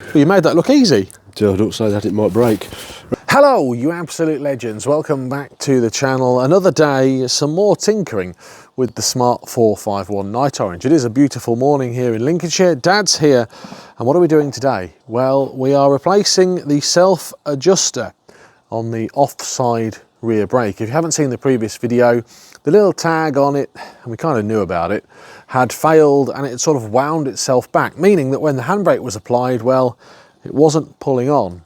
Well, you made that look easy. Don't say that, it might break. Hello, you absolute legends. Welcome back to the channel. Another day, some more tinkering with the Smart 451 Night Orange. It is a beautiful morning here in Lincolnshire. Dad's here. And what are we doing today? Well, we are replacing the self-adjuster on the offside rear brake. If you haven't seen the previous video, the little tag on it, and we kind of knew about it, had failed and it sort of wound itself back, meaning that when the handbrake was applied, well, it wasn't pulling on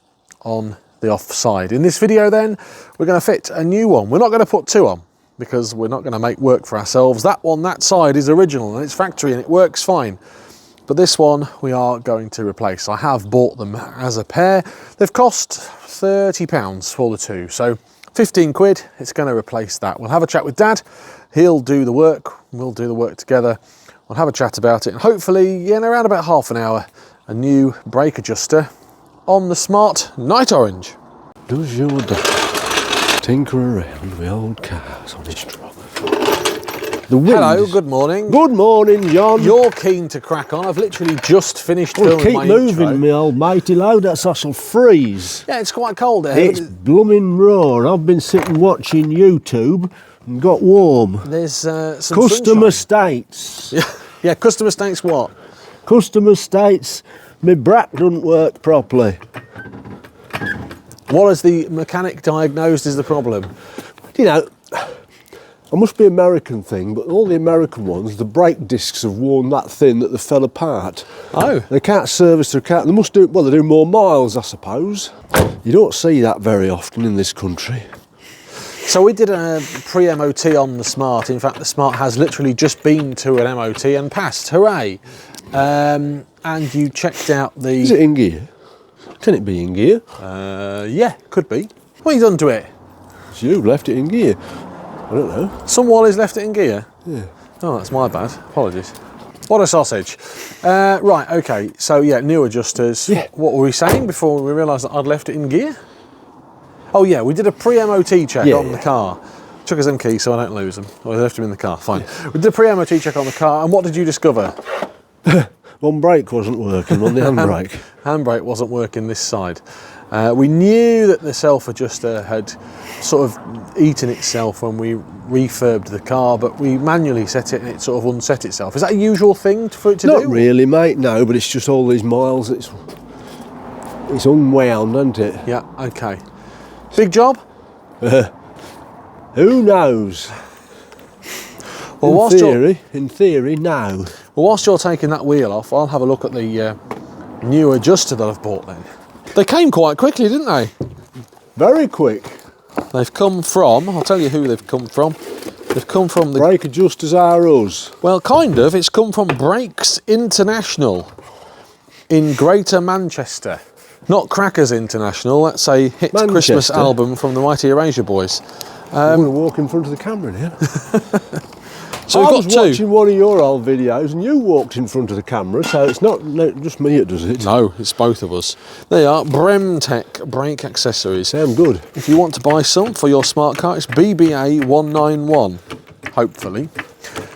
the offside. In this video then, we're going to fit a new one. We're not going to put two on because we're not going to make work for ourselves. That one, that side is original and it's factory and it works fine. But this one we are going to replace. I have bought them as a pair. They've cost £30 for the two. So 15 quid, it's going to replace that. We'll have a chat with Dad. He'll do the work. We'll do the work together. We'll have a chat about it. And hopefully, in around about half an hour, a new brake adjuster on the Smart Night Orange. Does your dad tinker around with old cars on his truck? The wind. Hello, good morning. Good morning, John. You're keen to crack on. I've literally just finished filming my keep moving, intro. me old matey load. That's I shall freeze. Yeah, it's quite cold here. It's blooming raw. I've been sitting watching YouTube and got warm. There's some Customer sunshine. states. Yeah, customer states what? Customer states my brack doesn't work properly. What has the mechanic diagnosed is the problem? You know, it must be an American thing, but all the American ones, the brake discs have worn that thin that they fell apart. Oh. They can't service their car. They must do, well, they do more miles, I suppose. You don't see that very often in this country. So we did a pre-MOT on the Smart. In fact, the Smart has literally just been to an MOT and passed. Hooray! And you checked out the... Is it in gear? Can it be in gear? Yeah, could be. What have you done to it? So you've left it in gear. I don't know. Some Wally's left it in gear? Yeah. Oh, that's my bad. Apologies. What a sausage. Right, okay. So, yeah, new adjusters. Yeah. What were we saying before we realised that I'd left it in gear? Oh, yeah, we did a pre-MOT check on the car. Took us them keys so I don't lose them. Well, I left them in the car, fine. Yeah. We did a pre-MOT check on the car, and what did you discover? One brake wasn't working on the handbrake. Handbrake wasn't working this side. We knew that the self-adjuster had sort of eaten itself when we refurbed the car, but we manually set it and it sort of unset itself. Is that a usual thing for it to do? Not really, mate, no, but it's just all these miles. It's unwound, isn't it? Yeah, okay. Big job? Who knows? Well, in theory, no. Well, whilst you're taking that wheel off, I'll have a look at the new adjuster that I've bought then. They came quite quickly, didn't they? Very quick. They've come from, I'll tell you who they've come from. They've come from the... Brake adjusters are us. Well, kind of. It's come from Brakes International in Greater Manchester. Not Crackers International, that's a hit Christmas album from the Mighty Erasure Boys. I'm going to walk in front of the camera here. So I we've was got watching one of your old videos and you walked in front of the camera, so it's not just me that does it. No, it's both of us. They are Bremtech brake accessories. Sound good. If you want to buy some for your smart car, it's BBA 191, hopefully.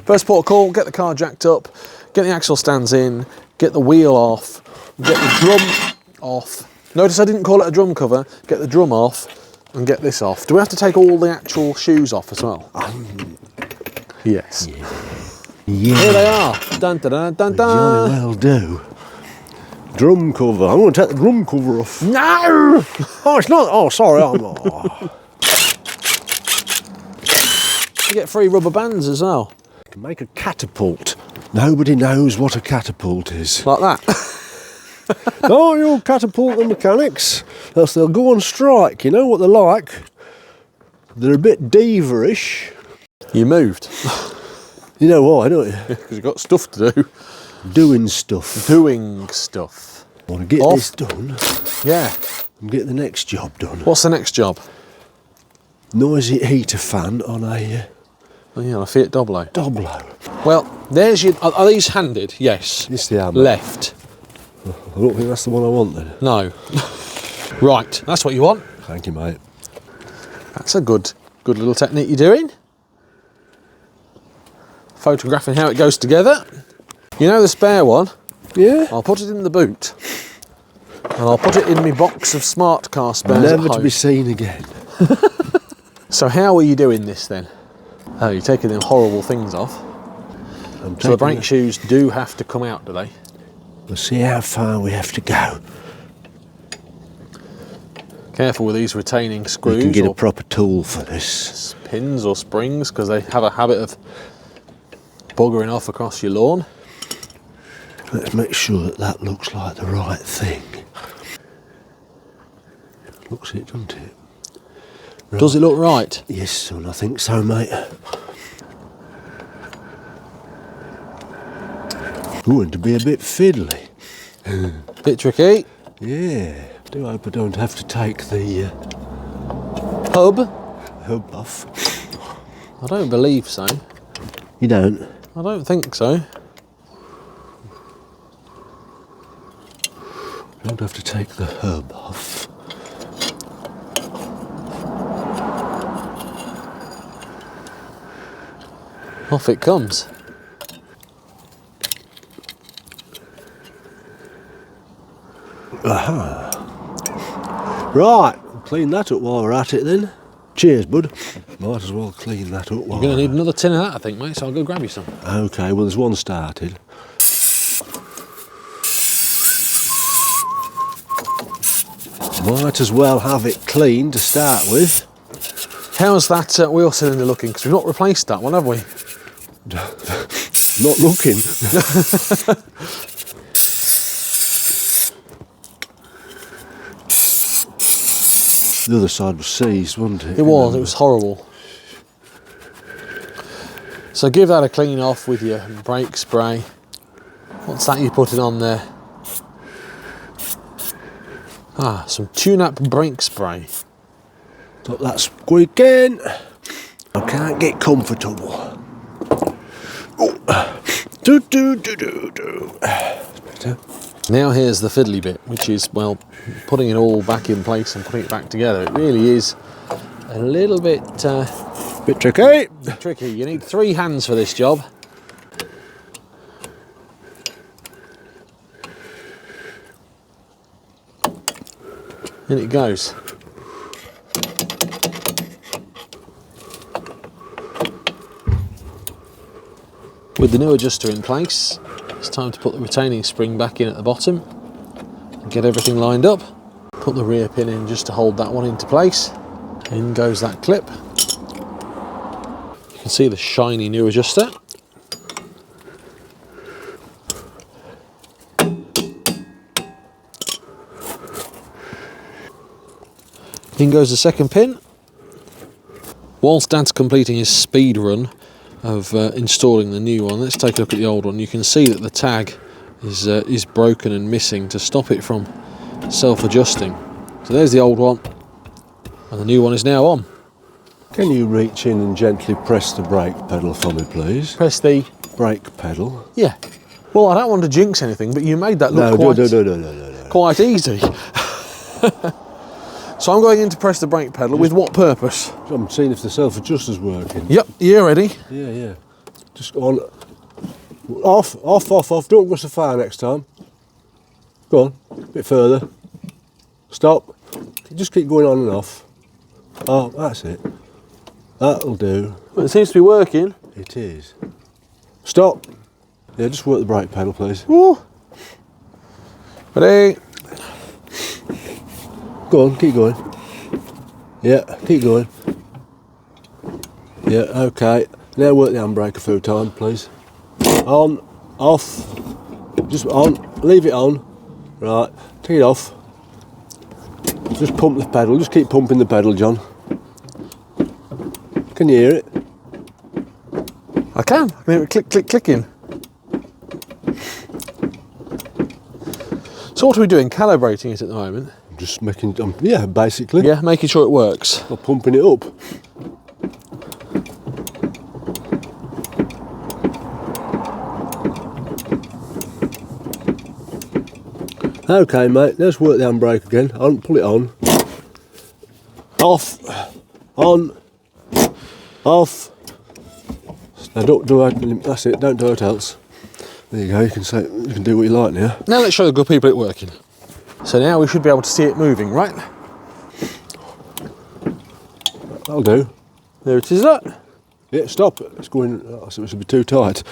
First port of call, get the car jacked up, get the axle stands in, get the wheel off, get the drum off. Notice I didn't call it a drum cover. Get the drum off and get this off. Do we have to take all the actual shoes off as well? Yes. Yeah. Here they are. Dun, dun, dun, dun, dun. Jolly well do. Drum cover. I'm going to take the drum cover off. No! Oh, it's not. Oh, sorry. I'm not. You get free rubber bands as well. You can make a catapult. Nobody knows what a catapult is. Like that. Oh, you'll catapult the mechanics, else they'll go on strike. You know what they're like? They're a bit diva-ish. You moved. You know why, don't you? Because you've got stuff to do. Doing stuff. Doing stuff. I want to get this done. Yeah. And get the next job done. What's the next job? Noisy heater fan on a... Oh yeah, on a Fiat Doblo. Doblo. Well, there's your... Are these handed? Yes. Yes, they are. Left. I don't think that's the one I want then. No. Right, that's what you want. Thank you, mate. That's a good little technique you're doing. Photographing how it goes together. You know the spare one? Yeah? I'll put it in the boot. And I'll put it in my box of smart car spares at Never to home. be seen again. So how are you doing this then? Oh, you're taking them horrible things off. So the brake shoes do have to come out, do they? We'll see how far we have to go. Careful with these retaining screws. We can get a or proper tool for this. pins or springs, because they have a habit of buggering off across your lawn. Let's make sure that that looks like the right thing. Looks it, doesn't it? Right. Does it look right? Yes, son, I think so, mate. Going to be a bit fiddly. Bit tricky. Yeah, do hope I don't have to take the Hub? hub off. I don't believe so. You don't? I don't think so. Don't have to take the hub off. Off it comes. Right, clean that up while we're at it then. Cheers, bud. Might as well clean that up while You're going to need another tin of that, I think, mate, so I'll go grab you some. Okay, well there's one started. Might as well have it clean to start with. How's that wheel cylinder looking? Because we've not replaced that one, have we? Not looking. The other side was seized, wasn't it? It was horrible. So give that a clean off with your brake spray. What's that you're putting on there? Ah, some tune-up brake spray. Stop that squeaking. I can't get comfortable. Oh. Do do do do do. Better. Now here's the fiddly bit, which is, well, putting it all back in place and putting it back together. It really is a little bit Bit tricky. tricky. You need 3 hands for this job. In it goes. With the new adjuster in place, it's time to put the retaining spring back in at the bottom and get everything lined up. Put the rear pin in just to hold that one into place. In goes that clip. You can see the shiny new adjuster. In goes the second pin. Whilst Dad's completing his speed run of installing the new one, let's take a look at the old one. You can see that the tag is broken and missing to stop it from self-adjusting. So there's the old one, and the new one is now on. Can you reach in and gently press the brake pedal for me, please? Press the... Brake pedal. Yeah. Well, I don't want to jinx anything, but you made that look No. quite easy. So I'm going in to press the brake pedal with what purpose? I'm seeing if the self-adjuster's working. Yep, you're ready. Yeah. Just on. Off. Don't go so far next time. Go on, a bit further. Stop. Just keep going on and off. Oh, that's it. That'll do. Well, it seems to be working. It is. Stop. Yeah, just work the brake pedal, please. Woo. Ready? Go on, keep going. Yeah, keep going. Yeah, okay. Now work the handbrake a few times, please. On, off, just on, leave it on. Right, take it off. Just pump the pedal, just keep pumping the pedal, John. Can you hear it? I can hear it clicking. So what are we doing? Calibrating it at the moment? Just making, yeah, basically. Yeah, making sure it works. Or pumping it up. Okay, mate, let's work the handbrake again. On, pull it on. Off. On. Off. Now don't do it, that's it, don't do it else. There you go, you can do what you like now. Now let's show the good people it working. So now we should be able to see it moving, right? That'll do. There it is, look. Yeah, stop. It's going. Oh, so it should be too tight.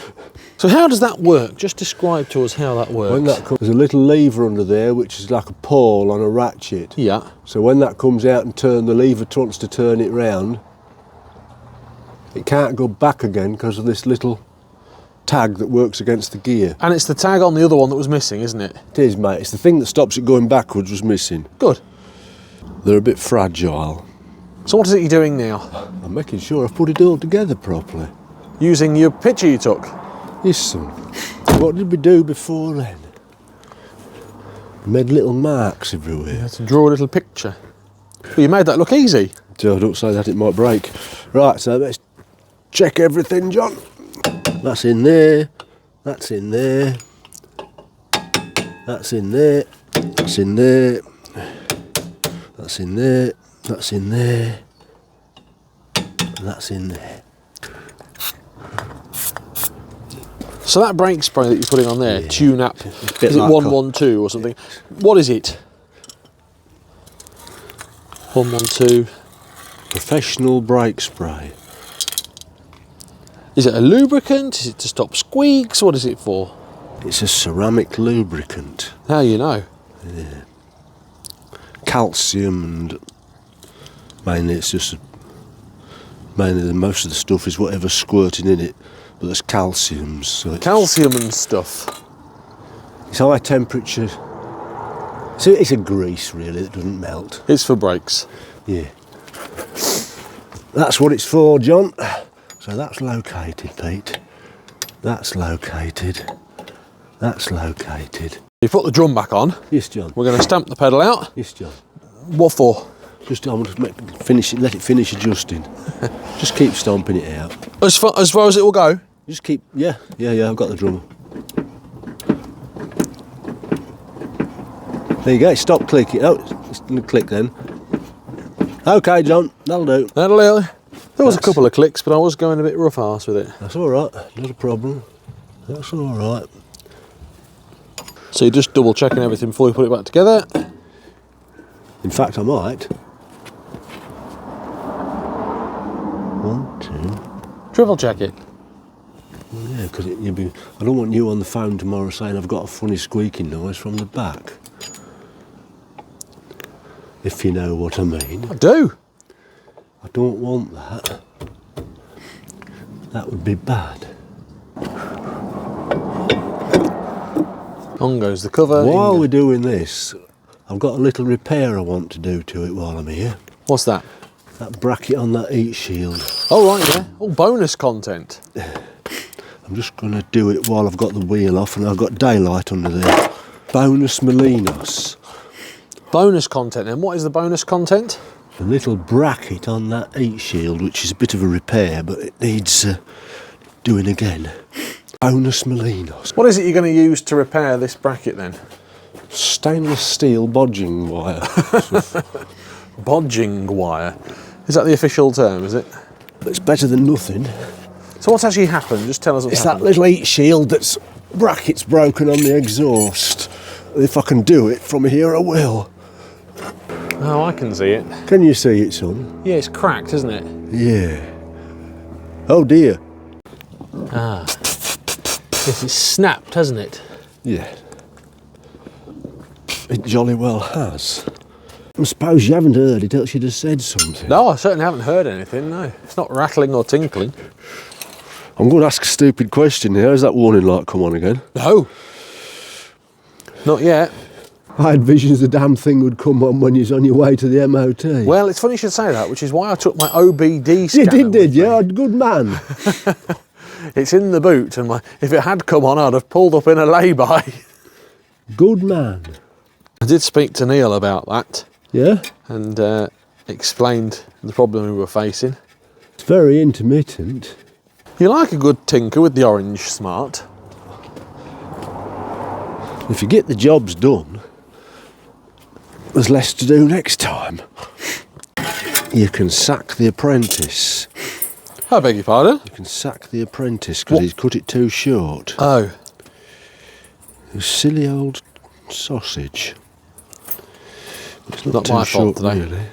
So how does that work? Just describe to us how that works. When that comes, there's a little lever under there, which is like a pawl on a ratchet. Yeah. So when that comes out and the lever wants to turn it round, it can't go back again because of this little tag that works against the gear. And it's the tag on the other one that was missing, isn't it? It is, mate. It's the thing that stops it going backwards was missing. Good. They're a bit fragile. So what is it you're doing now? I'm making sure I've put it all together properly. Using your picture you took? Yes, son. What did we do before then? We made little marks everywhere. You had to draw a little picture. But you made that look easy. So don't say that, it might break. Right, so let's check everything, John. That's in there. That's in there. That's in there. That's in there. That's in there. That's in there. And that's in there. So that brake spray that you're putting on there, Yeah. tune up, bit is it like 112 or something? What is it? 112. Professional brake spray. Is it a lubricant? Is it to stop squeaks? What is it for? It's a ceramic lubricant. How you know? Calcium and mainly it's just most of the stuff is whatever's squirting in it, but there's calcium. So Calcium and stuff. it's high temperature. So it's a grease really that doesn't melt. It's for brakes. Yeah. That's what it's for, John. So that's located, Pete. That's located. That's located. You put the drum back on. Yes, John. We're going to stamp the pedal out. Yes, John. What for? Just I'm just finish it. Let it finish adjusting. Just keep stomping it out. As far as it will go? Just keep. Yeah. I've got the drum. There you go. Stop clicking. Oh, it's gonna click then. Okay, John. That'll do. That'll do. There was a couple of clicks, but I was going a bit rough arse with it. That's all right. Not a problem. That's all right. So you're just double checking everything before you put it back together. In fact, I might. 1, 2. Triple check it. Yeah, because I don't want you on the phone tomorrow saying I've got a funny squeaking noise from the back. If you know what I mean. I do. I don't want that. That would be bad. On goes the cover. While we're doing this, I've got a little repair I want to do to it while I'm here. What's that? That bracket on that heat shield. Oh, right, yeah. Oh, bonus content. I'm just going to do it while I've got the wheel off and I've got daylight under there. Bonus Molinos. Bonus content, then. What is the bonus content? A little bracket on that heat shield, which is a bit of a repair, but it needs doing again. Bonus Molinos. What is it you're going to use to repair this bracket, then? Stainless steel bodging wire. Bodging wire. Is that the official term, is it? It's better than nothing. So what's actually happened? Just tell us what's It's happened. that little heat shield that's bracket's broken on the exhaust. If I can do it from here, I will. Oh, I can see it. Can you see it, son? Yeah, it's cracked, isn't it? Yeah. Oh dear. Ah. Yes, it's snapped, hasn't it? Yeah. It jolly well has. I suppose you haven't heard it, else you'd have said something. No, I certainly haven't heard anything, no. It's not rattling or tinkling. I'm going to ask a stupid question here. Has that warning light come on again? No. Not yet. I had visions the damn thing would come on when you're on your way to the MOT. Well, it's funny you should say that, which is why I took my OBD scanner. you did, with yeah? me. Good man. It's in the boot, and if it had come on, I'd have pulled up in a lay-by. Good man. I did speak to Neil about that, Yeah? and explained the problem we were facing. It's very intermittent. You like a good tinker with the orange Smart. If you get the jobs done, there's less to do next time. You can sack the apprentice. I beg your pardon? You can sack the apprentice because he's cut it too short. Oh. You silly old sausage. It's Not too my fault short, today. really.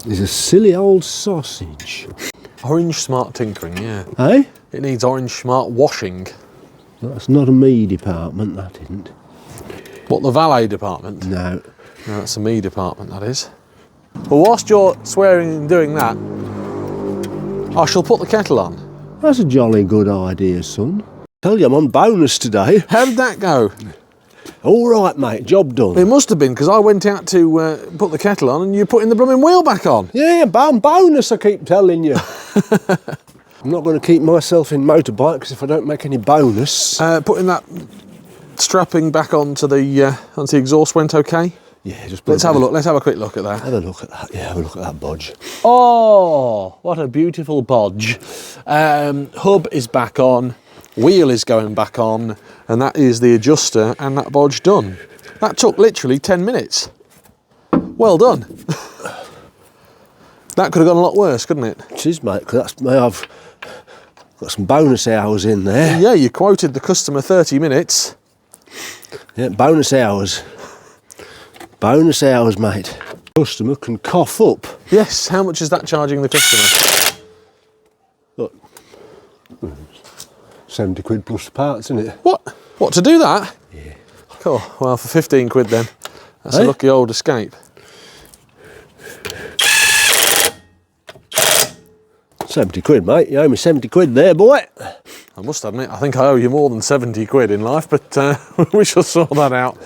It's a silly old sausage. Orange smart tinkering, yeah. Eh? It needs orange smart washing. That's not a me department, that isn't. What, the valet department? No. No, that's a me department, that is. Well, whilst you're swearing and doing that, I shall put the kettle on. That's a jolly good idea, son. Tell you I'm on bonus today. How did that go? All right, mate, job done. It must have been, because I went out to put the kettle on and you're putting the blooming wheel back on. Yeah, bonus, I keep telling you. I'm not going to keep myself in motorbike because if I don't make any bonus... Putting that strapping back onto the exhaust went okay? Yeah, just... Let's have a look. Let's have a quick look at that. Have a look at that. Yeah, have a look at that bodge. Oh, what a beautiful bodge. Hub is back on, wheel is going back on, and that is the adjuster and that bodge done. That took literally 10 minutes. Well done. That could have gone a lot worse, couldn't it? It is, mate, because I've got some bonus hours in there. Yeah, you quoted the customer 30 minutes. Yeah, bonus hours. Bonus hours, mate. Customer can cough up. Yes, how much is that charging the customer? Look, 70 quid plus the parts, isn't it? What? What, to do that? Yeah. Cool, well, for 15 quid then. That's Eh? a lucky old escape. 70 quid, mate. You owe me 70 quid there, boy. I must admit, I think I owe you more than 70 quid in life, but we shall sort that out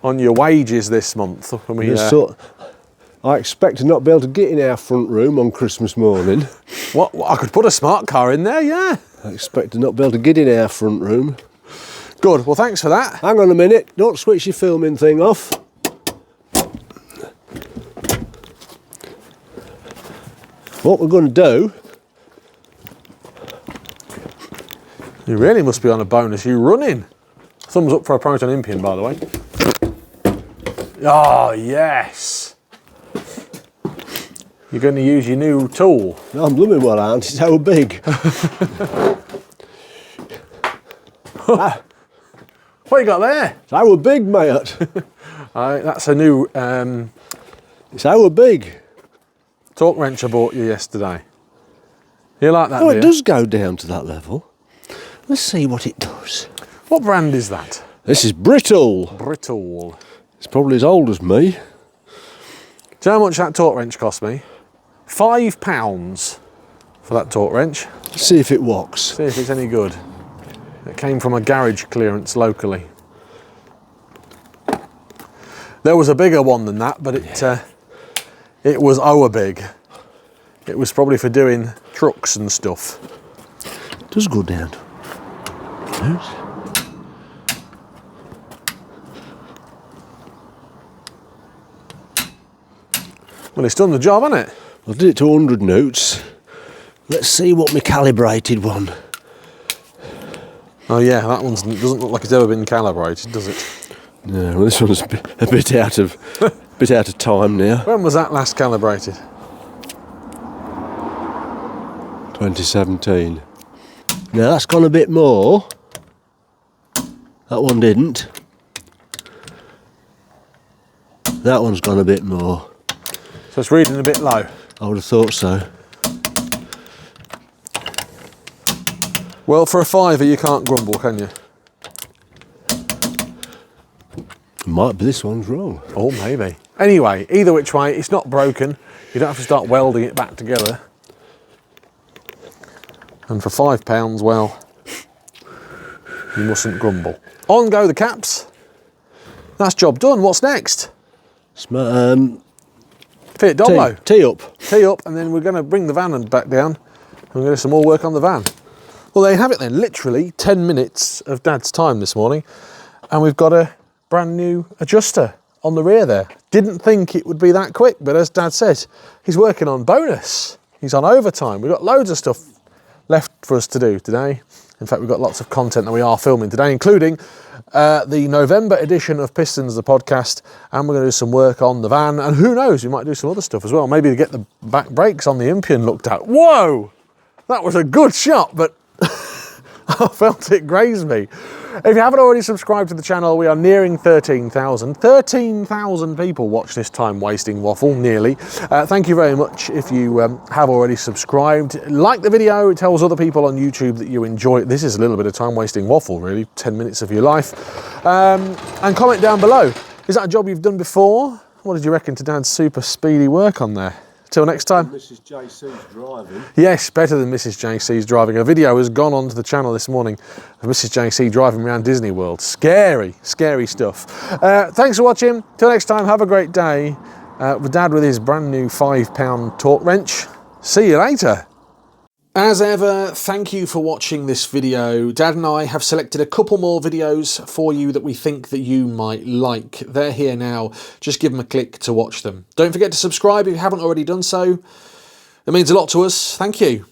on your wages this month. When we, I expect to not be able to get in our front room on Christmas morning. What? I could put a smart car in there, yeah. I expect to not be able to get in our front room. Good, well thanks for that. Hang on a minute, don't switch your filming thing off. What we're going to do... You really must be on a bonus. You running. Thumbs up for a Proton Impian, by the way. Oh, yes. You're going to use your new tool. No, I'm blooming well, aren't it? It's how big. What you got there? It's how big, mate. That's a new It's how big. torque wrench I bought you yesterday. You like that, Oh, do it you? does go down to that level. Let's see what it does. What brand is that? This is brittle. Brittle. It's probably as old as me. Do you know how much that torque wrench cost me? £5 for that torque wrench. Let's see if it walks. See if it's any good. It came from a garage clearance locally. There was a bigger one than that, but it was our big. It was probably for doing trucks and stuff. It does go down. Yes. Well, it's done the job, hasn't it? I did it to 100 newts. Let's see what my calibrated one. Oh yeah, that one doesn't look like it's ever been calibrated, does it? No, well, this one's a bit out of time now. When was that last calibrated? 2017. Now that's gone a bit more. That one didn't. That one's gone a bit more. So it's reading a bit low. I would have thought so. Well, for a fiver you can't grumble, can you? Might be this one's wrong. Oh, maybe. Anyway, either which way, it's not broken. You don't have to start welding it back together. And for £5, well, you mustn't grumble. On go the caps. That's job done. What's next? Fit Doblo. Tee up. Tee up, and then we're going to bring the van back down and we're going to do some more work on the van. Well, there you have it then. Literally 10 minutes of Dad's time this morning, and we've got a brand new adjuster on the rear there. Didn't think it would be that quick, but as Dad said, he's working on bonus. He's on overtime. We've got loads of stuff left for us to do today. In fact, we've got lots of content that we are filming today, including the November edition of Pistons, the podcast, and we're going to do some work on the van, and who knows, we might do some other stuff as well. Maybe to get the back brakes on the Impian looked at. Whoa! That was a good shot, but I felt it graze me. If you haven't already subscribed to the channel, we are nearing 13,000. 13,000 people watch this time-wasting waffle, nearly. Thank you very much if you have already subscribed. Like the video, it tells other people on YouTube that you enjoy it. This is a little bit of time-wasting waffle, really, 10 minutes of your life. And comment down below. Is that a job you've done before? What did you reckon to Dad's super speedy work on there? Till next time. Mrs. JC's driving. Yes, better than Mrs. JC's driving. A video has gone onto the channel this morning of Mrs. JC driving around Disney World. Scary, scary stuff. Thanks for watching. Till next time, have a great day. With Dad with his brand new £5 torque wrench. See you later. As ever, thank you for watching this video. Dad and I have selected a couple more videos for you that we think that you might like. They're here now. Just give them a click to watch them. Don't forget to subscribe if you haven't already done so. It means a lot to us. Thank you.